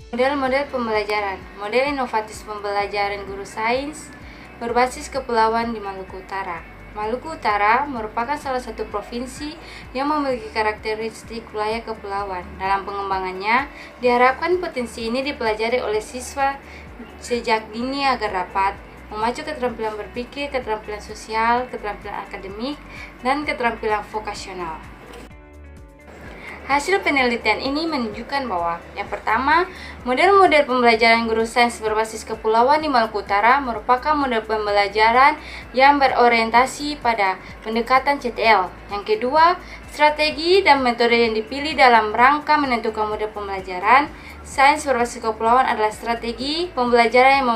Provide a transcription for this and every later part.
Model-model pembelajaran. Model inovatif pembelajaran guru sains berbasis kepulauan di Maluku Utara. Maluku Utara merupakan salah satu provinsi yang memiliki karakteristik wilayah kepulauan. Dalam pengembangannya, diharapkan potensi ini dipelajari oleh siswa sejak dini agar dapat memacu keterampilan berpikir, keterampilan sosial, keterampilan akademik, dan keterampilan vokasional. Hasil penelitian ini menunjukkan bahwa yang pertama, model-model pembelajaran guru sains berbasis kepulauan di Maluku Utara merupakan model pembelajaran yang berorientasi pada pendekatan CTL. Yang kedua, strategi dan metode yang dipilih dalam rangka menentukan model pembelajaran sains berbasis kepulauan adalah strategi pembelajaran yang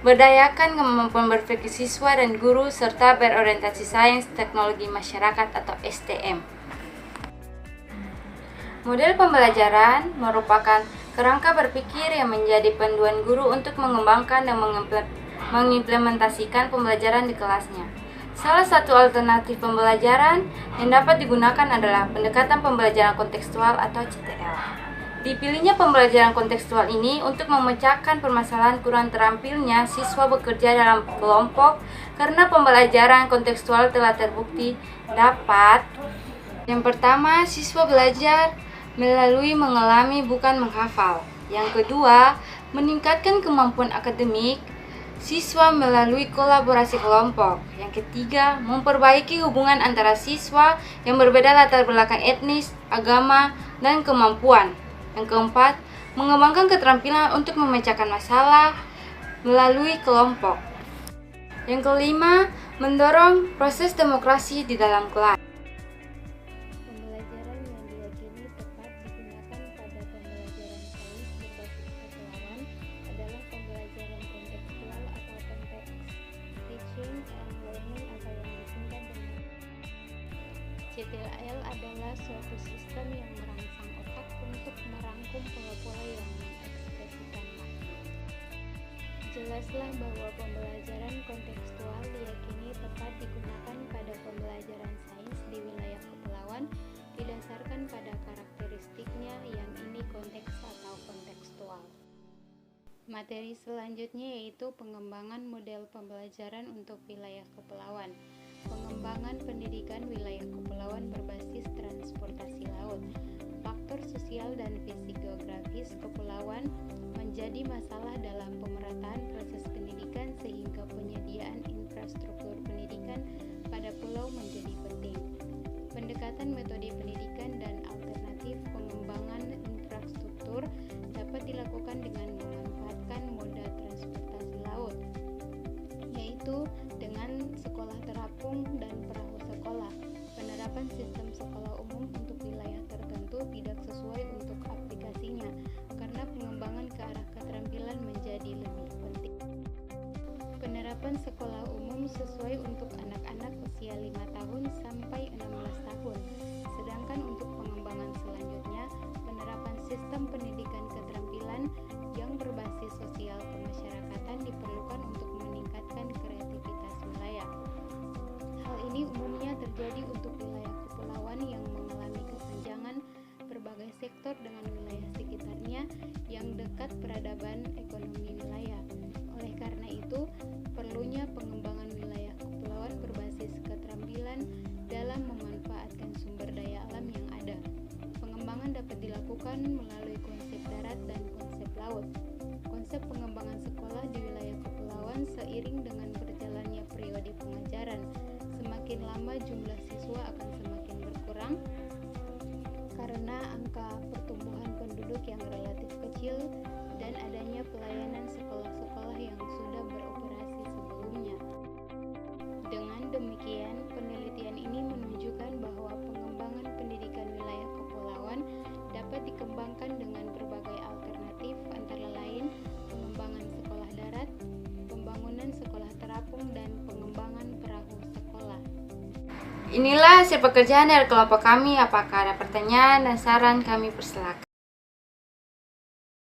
memberdayakan kemampuan berpikir siswa dan guru serta berorientasi sains, teknologi, masyarakat atau STM. Model pembelajaran merupakan kerangka berpikir yang menjadi panduan guru untuk mengembangkan dan mengimplementasikan pembelajaran di kelasnya. Salah satu alternatif pembelajaran yang dapat digunakan adalah pendekatan pembelajaran kontekstual atau CTL. Dipilihnya pembelajaran kontekstual ini untuk memecahkan permasalahan kurang terampilnya siswa bekerja dalam kelompok karena pembelajaran kontekstual telah terbukti dapat yang pertama, siswa belajar melalui mengalami bukan menghafal. Yang kedua, meningkatkan kemampuan akademik siswa melalui kolaborasi kelompok. Yang ketiga, memperbaiki hubungan antara siswa yang berbeda latar belakang etnis, agama, dan kemampuan. Yang keempat, mengembangkan keterampilan untuk memecahkan masalah melalui kelompok. Yang kelima, mendorong proses demokrasi di dalam kelas. Pembelajaran yang diyakini tepat digunakan pada pembelajaran sains berbasis kepulauan adalah pembelajaran kontekstual atau konteks, teaching and learning atau yang disingkat dengan CTL adalah suatu sistem yang merangsang otak untuk merangkum pola-pola yang mengekspresikan makna. Jelaslah bahwa pembelajaran kontekstual diyakini tepat digunakan pada pembelajaran sains di wilayah kepulauan didasarkan pada karakteristiknya yang ini konteks atau kontekstual. Materi selanjutnya yaitu pengembangan model pembelajaran untuk wilayah kepulauan. Pengembangan pendidikan wilayah kepulauan berbasis transportasi laut. Faktor sosial dan fisik geografis kepulauan menjadi masalah dalam pemerataan proses pendidikan sehingga penyediaan infrastruktur pendidikan pada pulau menjadi penting. Pendekatan metode pendidikan dan alternatif pengembangan infrastruktur dapat dilakukan dengan memanfaatkan moda transportasi laut, yaitu dengan sekolah terapung dan perahu sekolah. Penerapan sistem sekolah umum untuk wilayah tertentu tidak sesuai untuk aplikasinya, karena pengembangan ke arah keterampilan menjadi lebih penting. Penerapan sekolah umum sesuai untuk anak-anak usia 5 tahun sampai 16 tahun. Sedangkan untuk pengembangan selanjutnya, penerapan sistem pendidikan keterampilan yang berbasis sosial kemasyarakatan diperlukan untuk meningkatkan kreativitas wilayah. Hal ini umumnya terjadi untuk wilayah kepulauan yang mengalami kesenjangan berbagai sektor dengan wilayah sekitarnya yang dekat peradaban ekonomi wilayah. Oleh karena itu, perlunya pengembangan wilayah kepulauan berbasis keterampilan dalam memanfaatkan sumber daya alam yang ada. Pengembangan dapat dilakukan melalui konsep darat dan konsep laut. Konsep pengembangan sekolah di wilayah kepulauan seiring dengan berjalannya periode pengajaran. Semakin lama jumlah siswa akan semakin berkurang karena angka pertumbuhan penduduk yang relatif kecil dan adanya pelayanan sekolah-sekolah yang sudah beroperasi sebelumnya. Dengan demikian, penelitian ini menunjukkan bahwa pengembangan pendidikan wilayah kepulauan dapat dikembangkan dengan berbagai alternatif antara lain pengembangan sekolah darat, pembangunan sekolah terapung, dan pengembangan perahu sekolah. Inilah hasil pekerjaan dari kelompok kami. Apakah ada pertanyaan dan saran, kami persilakan.